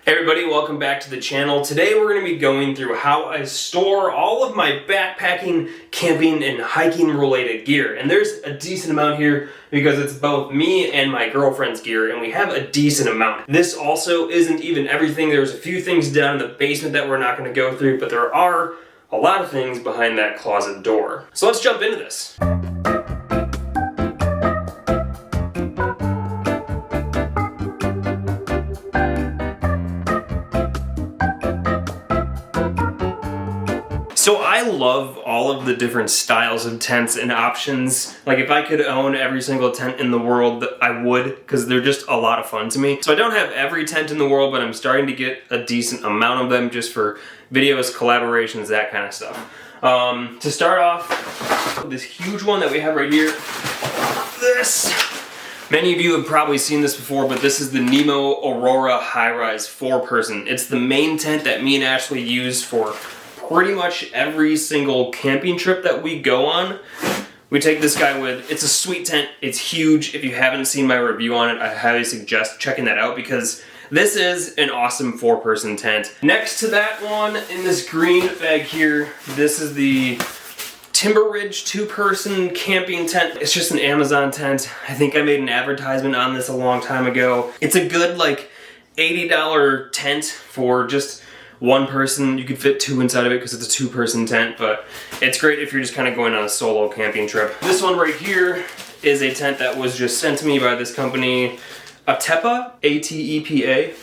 Hey everybody, welcome back to the channel. Today we're going to be going through how I store all of my backpacking, camping, and hiking related gear. And there's a decent amount here because it's both me and my girlfriend's gear, and we have a decent amount. This also isn't even everything. There's a few things down in the basement that we're not going to go through, but there are a lot of things behind that closet door. So let's jump into this. So I love all of the different styles of tents and options. Like if I could own every single tent in the world, I would, because they're just a lot of fun to me. So I don't have every tent in the world, but I'm starting to get a decent amount of them just for videos, collaborations, that kind of stuff. To start off, this huge one that we have right here, this. Many of you have probably seen this before, but this is the Nemo Aurora High-Rise 4-person. It's the main tent that me and Ashley use for pretty much every single camping trip that we go on. We take this guy with. It's a sweet tent. It's huge. If you haven't seen my review on it, I highly suggest checking that out because this is an awesome 4-person tent. Next to that one in this green bag here, this is the Timber Ridge 2-person camping tent. It's just an Amazon tent. I think I made an advertisement on this a long time ago. It's a good like $80 tent for just one person. You could fit 2 inside of it because it's a 2-person tent, but it's great if you're just kind of going on a solo camping trip. This one right here is a tent that was just sent to me by this company, Atepa, A-T-E-P-A.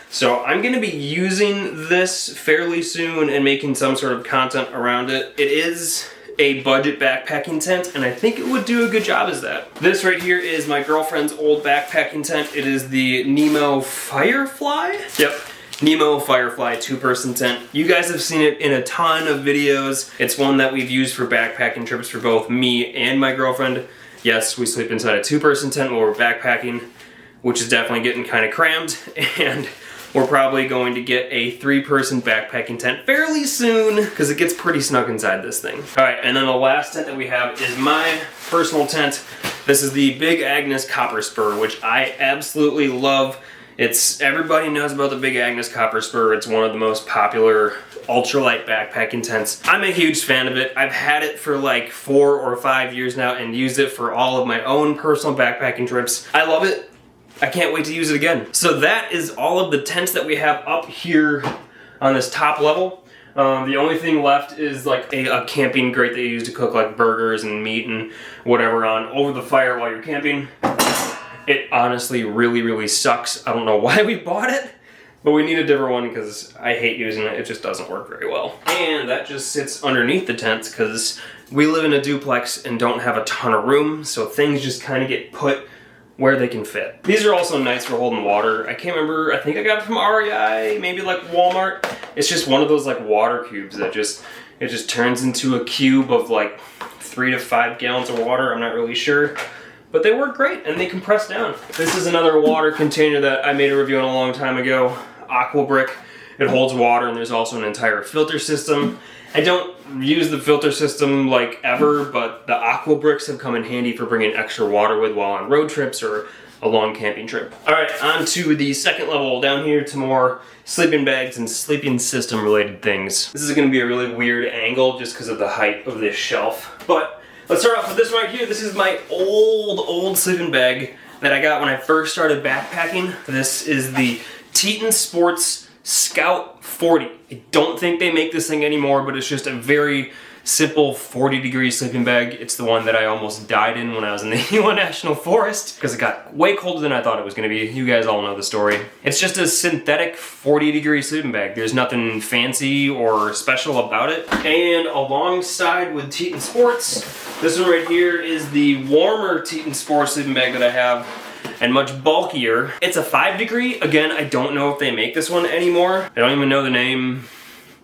So I'm gonna be using this fairly soon and making some sort of content around it. It is a budget backpacking tent, and I think it would do a good job as that. This right here is my girlfriend's old backpacking tent. It is the Nemo Firefly. Yep. Nemo Firefly 2-person tent. You guys have seen it in a ton of videos. It's one that we've used for backpacking trips for both me and my girlfriend. Yes, we sleep inside a 2-person tent while we're backpacking, which is definitely getting kind of crammed, and we're probably going to get a 3-person backpacking tent fairly soon because it gets pretty snug inside this thing. All right, and then the last tent that we have is my personal tent. This is the Big Agnes Copper Spur, which I absolutely love. Everybody knows about the Big Agnes Copper Spur. It's one of the most popular ultralight backpacking tents. I'm a huge fan of it. I've had it for like 4 or 5 years now and used it for all of my own personal backpacking trips. I love it. I can't wait to use it again. So that is all of the tents that we have up here on this top level. The only thing left is like a camping grate that you use to cook like burgers and meat and whatever on over the fire while you're camping. It honestly really sucks. I don't know why we bought it, but we need a different one because I hate using it. It just doesn't work very well. And that just sits underneath the tents because we live in a duplex and don't have a ton of room, so things just kind of get put where they can fit. These are also nice for holding water. I can't remember, I think I got it from REI, maybe like Walmart. It's just one of those like water cubes that it just turns into a cube of like 3 to 5 gallons of water. I'm not really sure. But they work great and they compress down. This is another water container that I made a review on a long time ago. Aqua Brick. It holds water and there's also an entire filter system. I don't use the filter system like ever, but the Aqua Bricks have come in handy for bringing extra water with while on road trips or a long camping trip. All right, on to the second level down here to more sleeping bags and sleeping system related things. This is gonna be a really weird angle just because of the height of this shelf. But let's start off with this right here. This is my old sleeping bag that I got when I first started backpacking. This is the Teton Sports Scout 40. I don't think they make this thing anymore, but it's just a very simple 40-degree sleeping bag. It's the one that I almost died in when I was in the Gila National Forest because it got way colder than I thought it was going to be. You guys all know the story. It's just a synthetic 40-degree sleeping bag. There's nothing fancy or special about it. And alongside with Teton Sports, this one right here is the warmer Teton Sports sleeping bag that I have, and much bulkier. It's a 5-degree. Again, I don't know if they make this one anymore. I don't even know the name.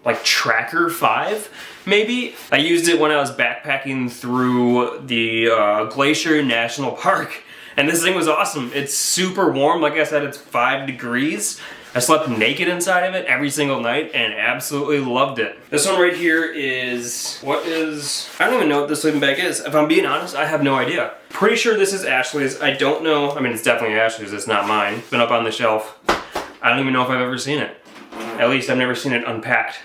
Like Tracker 5, maybe? I used it when I was backpacking through the Glacier National Park, and this thing was awesome. It's super warm. Like I said, it's 5 degrees. I slept naked inside of it every single night and absolutely loved it. This one right here is, I don't even know what this sleeping bag is. If I'm being honest, I have no idea. Pretty sure this is Ashley's. I don't know, I mean it's definitely Ashley's, it's not mine. It's been up on the shelf. I don't even know if I've ever seen it. At least I've never seen it unpacked.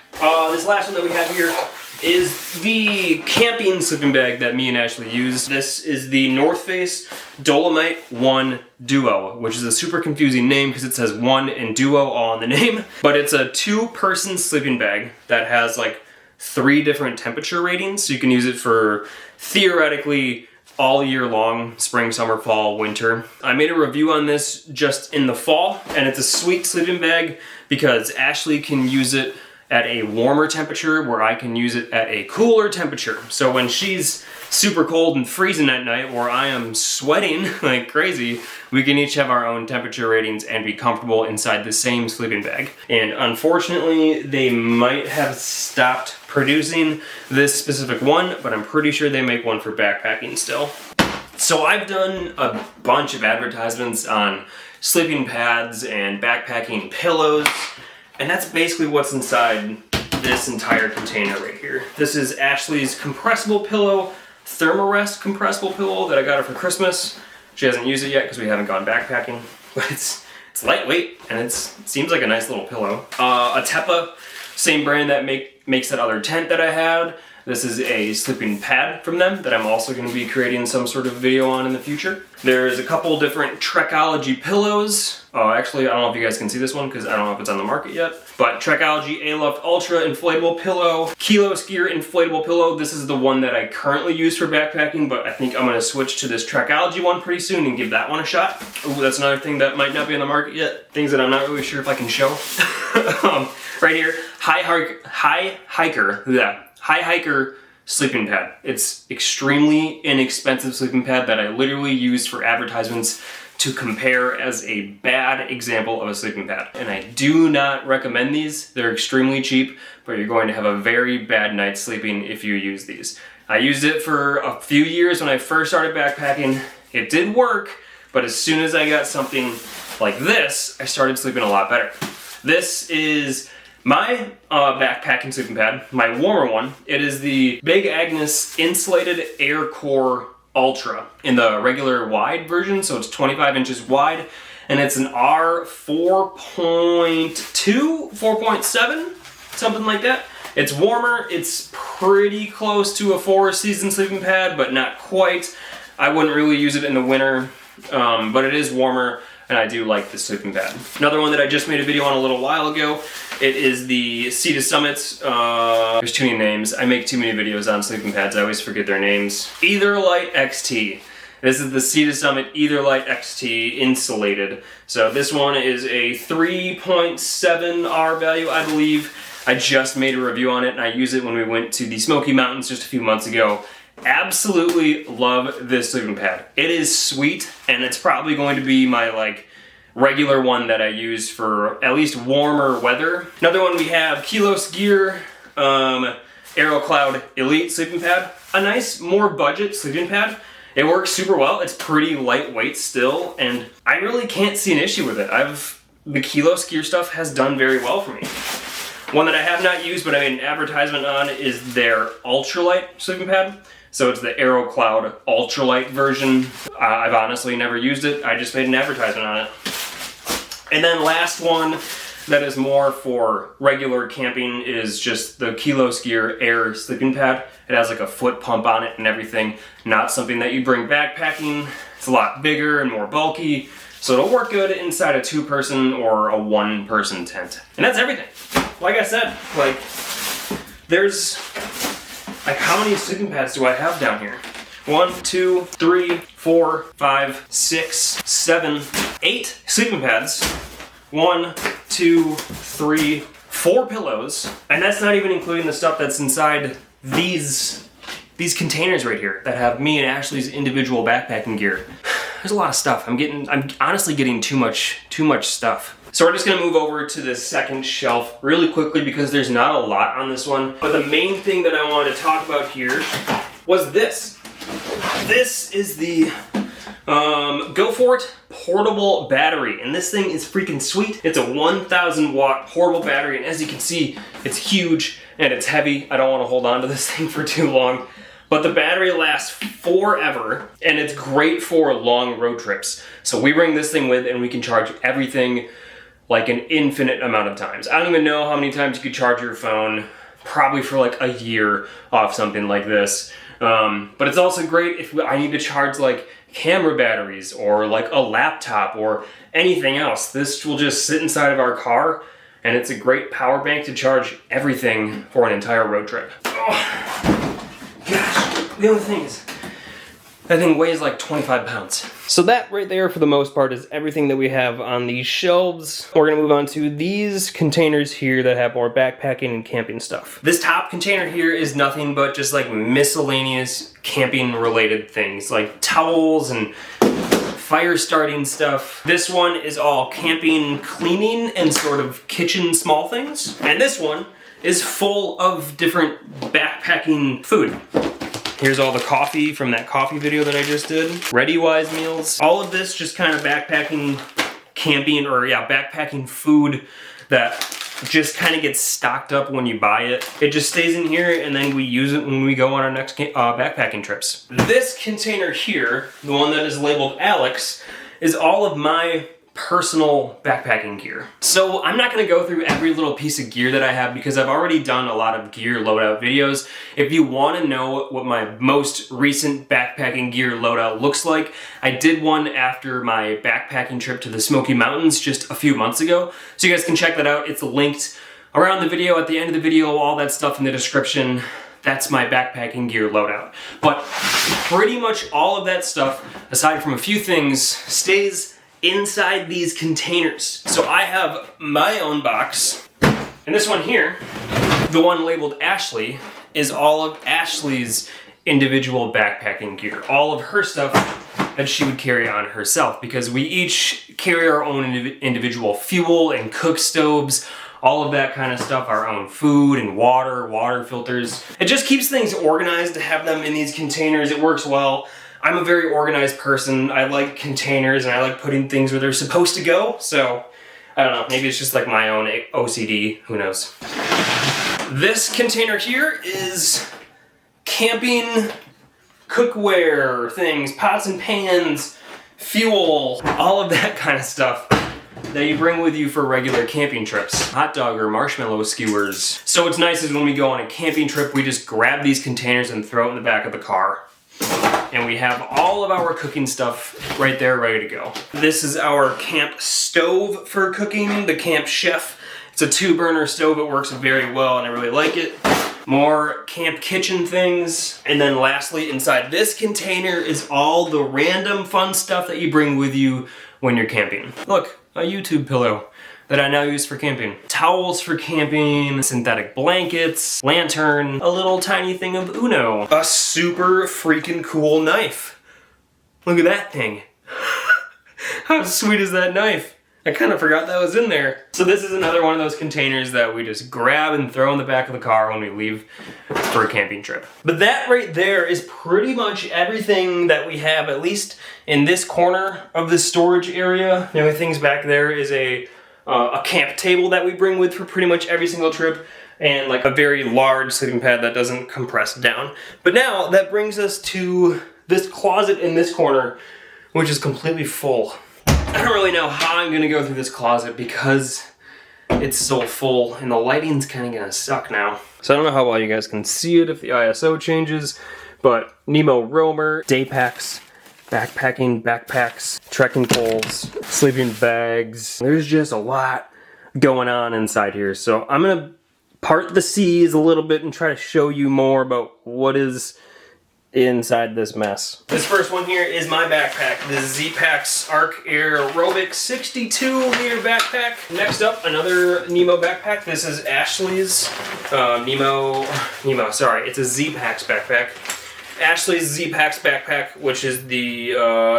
This last one that we have here is the camping sleeping bag that me and Ashley use. This is the North Face Dolomite 1 Duo, which is a super confusing name because it says 1 and Duo all in the name. But it's a 2-person sleeping bag that has like 3 different temperature ratings, so you can use it for theoretically all year long, spring, summer, fall, winter. I made a review on this just in the fall, and it's a sweet sleeping bag because Ashley can use it at a warmer temperature where I can use it at a cooler temperature. So when she's super cold and freezing at night where I am sweating like crazy, we can each have our own temperature ratings and be comfortable inside the same sleeping bag. And unfortunately, they might have stopped producing this specific one, but I'm pretty sure they make one for backpacking still. So I've done a bunch of advertisements on sleeping pads and backpacking pillows, and that's basically what's inside this entire container right here. This is Ashley's compressible pillow, Thermarest compressible pillow that I got her for Christmas. She hasn't used it yet because we haven't gone backpacking, but it's lightweight and it seems like a nice little pillow. A Tepa, same brand that makes that other tent that I had. This is a sleeping pad from them that I'm also going to be creating some sort of video on in the future. There's a couple different Trekology pillows. Actually, I don't know if you guys can see this one because I don't know if it's on the market yet. But Trekology Aloft Ultra inflatable pillow, Kilo Skier inflatable pillow. This is the one that I currently use for backpacking, but I think I'm going to switch to this Trekology one pretty soon and give that one a shot. Ooh, that's another thing that might not be on the market yet. Things that I'm not really sure if I can show. Right here, High Hiker sleeping pad. It's extremely inexpensive sleeping pad that I literally use for advertisements to compare as a bad example of a sleeping pad. And I do not recommend these. They're extremely cheap, but you're going to have a very bad night sleeping if you use these. I used it for a few years when I first started backpacking. It did work, but as soon as I got something like this, I started sleeping a lot better. This is my backpacking sleeping pad, my warmer one. It is the Big Agnes Insulated Air Core Ultra in the regular wide version, so it's 25 inches wide, and it's an R4.2, 4.7, something like that. It's warmer, it's pretty close to a 4-season sleeping pad, but not quite. I wouldn't really use it in the winter, but it is warmer, and I do like this sleeping pad. Another one that I just made a video on a little while ago, it is the Sea to Summits, there's too many names. I make too many videos on sleeping pads, I always forget their names. Etherlite XT. This is the Sea to Summit Etherlite XT insulated. So this one is a 3.7 R value, I believe. I just made a review on it and I used it when we went to the Smoky Mountains just a few months ago. Absolutely love this sleeping pad. It is sweet, and it's probably going to be my regular one that I use for at least warmer weather. Another one we have Kilo Skier Aero Cloud Elite sleeping pad. A nice, more budget sleeping pad. It works super well. It's pretty lightweight still, and I really can't see an issue with it. The Kilo Skier stuff has done very well for me. One that I have not used, but I made an advertisement on, is their ultralight sleeping pad. So it's the Aero Cloud ultralight version. I've honestly never used it. I just made an advertisement on it. And then last one that is more for regular camping is just the Kilo Skier Air sleeping pad. It has like a foot pump on it and everything. Not something that you bring backpacking. It's a lot bigger and more bulky. So it'll work good inside a 2-person or a 1-person tent. And that's everything. Like I said, there's how many sleeping pads do I have down here? 1, 2, 3, 4, 5, 6, 7, 8 sleeping pads. 1, 2, 3, 4 pillows. And that's not even including the stuff that's inside these containers right here that have me and Ashley's individual backpacking gear. There's a lot of stuff. I'm honestly getting too much stuff. So we're just gonna move over to the second shelf really quickly because there's not a lot on this one. But the main thing that I wanted to talk about here was this. This is the Go For It portable battery, and this thing is freaking sweet. It's a 1,000 watt portable battery, and as you can see, it's huge and it's heavy. I don't want to hold on to this thing for too long. But the battery lasts forever, and it's great for long road trips. So we bring this thing with, and we can charge everything like an infinite amount of times. I don't even know how many times you could charge your phone, probably for like a year off something like this. But it's also great if I need to charge like camera batteries or like a laptop or anything else. This will just sit inside of our car, and it's a great power bank to charge everything for an entire road trip. Oh, gosh, the only thing is, that thing weighs like 25 pounds. So that right there, for the most part, is everything that we have on these shelves. We're gonna move on to these containers here that have more backpacking and camping stuff. This top container here is nothing but just like miscellaneous camping related things, like towels and fire starting stuff. This one is all camping, cleaning, and sort of kitchen small things. And this one is full of different backpacking food. Here's all the coffee from that coffee video that I just did. ReadyWise meals. All of this just kind of backpacking, camping, or yeah, backpacking food that just kind of gets stocked up when you buy it. It just stays in here, and then we use it when we go on our next backpacking trips. This container here, the one that is labeled Alex, is all of my personal backpacking gear. So I'm not gonna go through every little piece of gear that I have because I've already done a lot of gear loadout videos. If you wanna know what my most recent backpacking gear loadout looks like, I did one after my backpacking trip to the Smoky Mountains just a few months ago. So you guys can check that out. It's linked around the video, at the end of the video, all that stuff in the description. That's my backpacking gear loadout. But pretty much all of that stuff, aside from a few things, stays inside these containers. So I have my own box, and this one here, the one labeled Ashley, is all of Ashley's individual backpacking gear. All of her stuff that she would carry on herself, because we each carry our own individual fuel and cook stoves, all of that kind of stuff, our own food and water filters. It just keeps things organized to have them in these containers. It works well. I'm a very organized person. I like containers and I like putting things where they're supposed to go. So, I don't know, maybe it's just like my own OCD, who knows. This container here is camping cookware things, pots and pans, fuel, all of that kind of stuff that you bring with you for regular camping trips. Hot dog or marshmallow skewers. So what's nice is when we go on a camping trip, we just grab these containers and throw it in the back of the car. And we have all of our cooking stuff right there ready to go. This is our camp stove for cooking, the Camp Chef. It's a 2-burner stove. It works very well and I really like it. More camp kitchen things. And then lastly, inside this container is all the random fun stuff that you bring with you when you're camping. Look, a YouTube pillow that I now use for camping. Towels for camping, synthetic blankets, lantern, a little tiny thing of Uno. A super freaking cool knife. Look at that thing. How sweet is that knife? I kind of forgot that was in there. So this is another one of those containers that we just grab and throw in the back of the car when we leave for a camping trip. But that right there is pretty much everything that we have, at least in this corner of the storage area. The only things back there is a camp table that we bring with for pretty much every single trip, and like a very large sleeping pad that doesn't compress down. But now that brings us to this closet in this corner, which is completely full. I don't really know how I'm gonna go through this closet because it's so full and the lighting's kind of gonna suck now. So I don't know how well you guys can see it if the ISO changes, but Nemo Roamer, day packs, backpacking backpacks, trekking poles, sleeping bags. There's just a lot going on inside here. So I'm gonna part the seas a little bit and try to show you more about what is inside this mess. This first one here is my backpack, the Z-Packs Arc Air Aerobic 62-liter backpack. Next up, another Nemo backpack. This is Ashley's it's a Z-Packs backpack. Ashley's Z-Packs backpack, which is the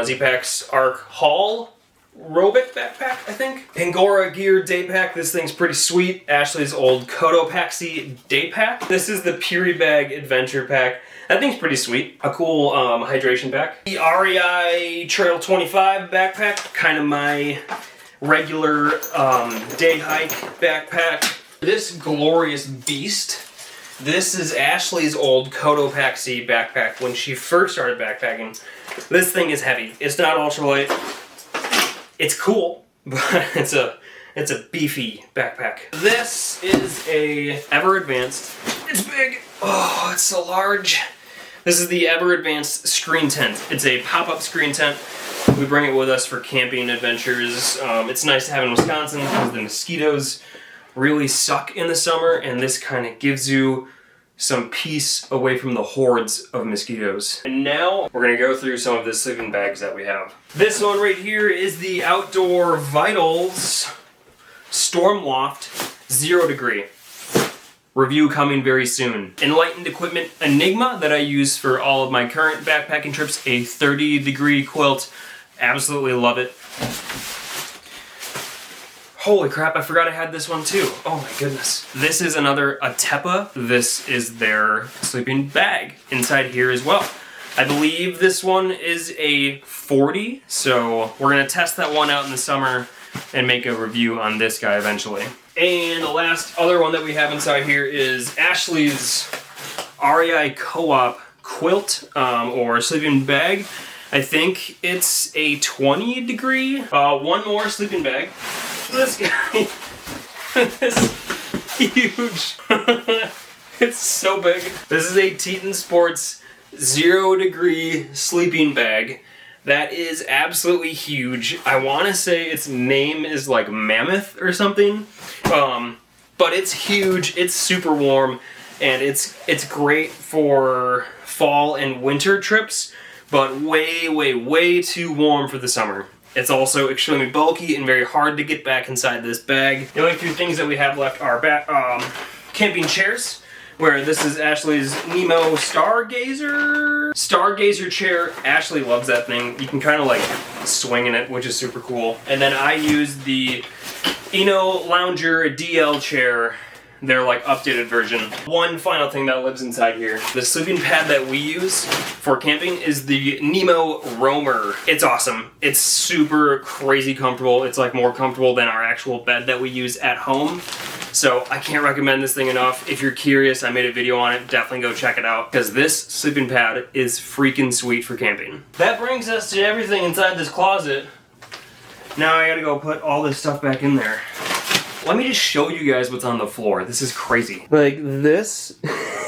Z-Packs Arc Haul Aerobic backpack, I think. Pangora Gear day pack. This thing's pretty sweet. Ashley's old Cotopaxi day pack. This is the Puri Bag Adventure pack. That thing's pretty sweet. A cool hydration pack. The REI Trail 25 backpack. Kind of my regular day hike backpack. This glorious beast. This is Ashley's old Cotopaxi backpack when she first started backpacking. This thing is heavy. It's not ultralight. It's cool, but it's a It's a beefy backpack. This is a Ever Advanced. It's big. Oh, it's so large. This is the Ever Advanced screen tent. It's a pop-up screen tent. We bring it with us for camping adventures. It's nice to have in Wisconsin because the mosquitoes really suck in the summer, and this kind of gives you some peace away from the hordes of mosquitoes. And now we're gonna go through some of the sleeping bags that we have. This one right here is the Outdoor Vitals Storm Loft 0 degree. Review coming very soon. Enlightened Equipment Enigma that I use for all of my current backpacking trips. A 30 degree quilt. Absolutely love it. Holy crap, I forgot I had this one too. Oh my goodness. This is another Atepa. This is their sleeping bag inside here as well. I believe this one is a 40, so we're gonna test that one out in the summer and make a review on this guy eventually. And the last other one that we have inside here is Ashley's REI Co-op quilt or sleeping bag. I think it's a 20 degree. One more sleeping bag. This guy is huge. It's so big. This is a Teton Sports 0 degree sleeping bag. That is absolutely huge. I want to say its name is like Mammoth or something. But it's huge, it's super warm, and it's great for fall and winter trips, but way too warm for the summer. It's also extremely bulky and very hard to get back inside this bag. The only few things that we have left are camping chairs, where this is Ashley's Nemo Stargazer chair. Ashley loves that thing. You can kind of like swing in it, which is super cool. And then I use the Eno Lounger DL chair, their like updated version. One final thing that lives inside here. The sleeping pad that we use for camping is the Nemo Roamer. It's awesome. It's super crazy comfortable. It's like more comfortable than our actual bed that we use at home. So I can't recommend this thing enough. If you're curious, I made a video on it. Definitely go check it out because this sleeping pad is freaking sweet for camping. That brings us to everything inside this closet. Now I gotta go put all this stuff back in there. Let me just show you guys what's on the floor. This is crazy. Like, this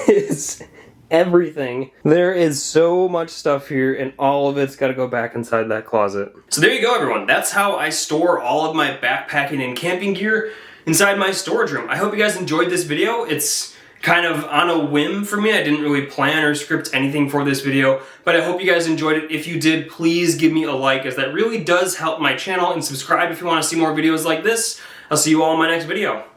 is everything. There is so much stuff here, and all of it's gotta go back inside that closet. So there you go, everyone. That's how I store all of my backpacking and camping gear inside my storage room. I hope you guys enjoyed this video. It's kind of on a whim for me. I didn't really plan or script anything for this video, but I hope you guys enjoyed it. If you did, please give me a like, as that really does help my channel, and subscribe if you want to see more videos like this. I'll see you all in my next video.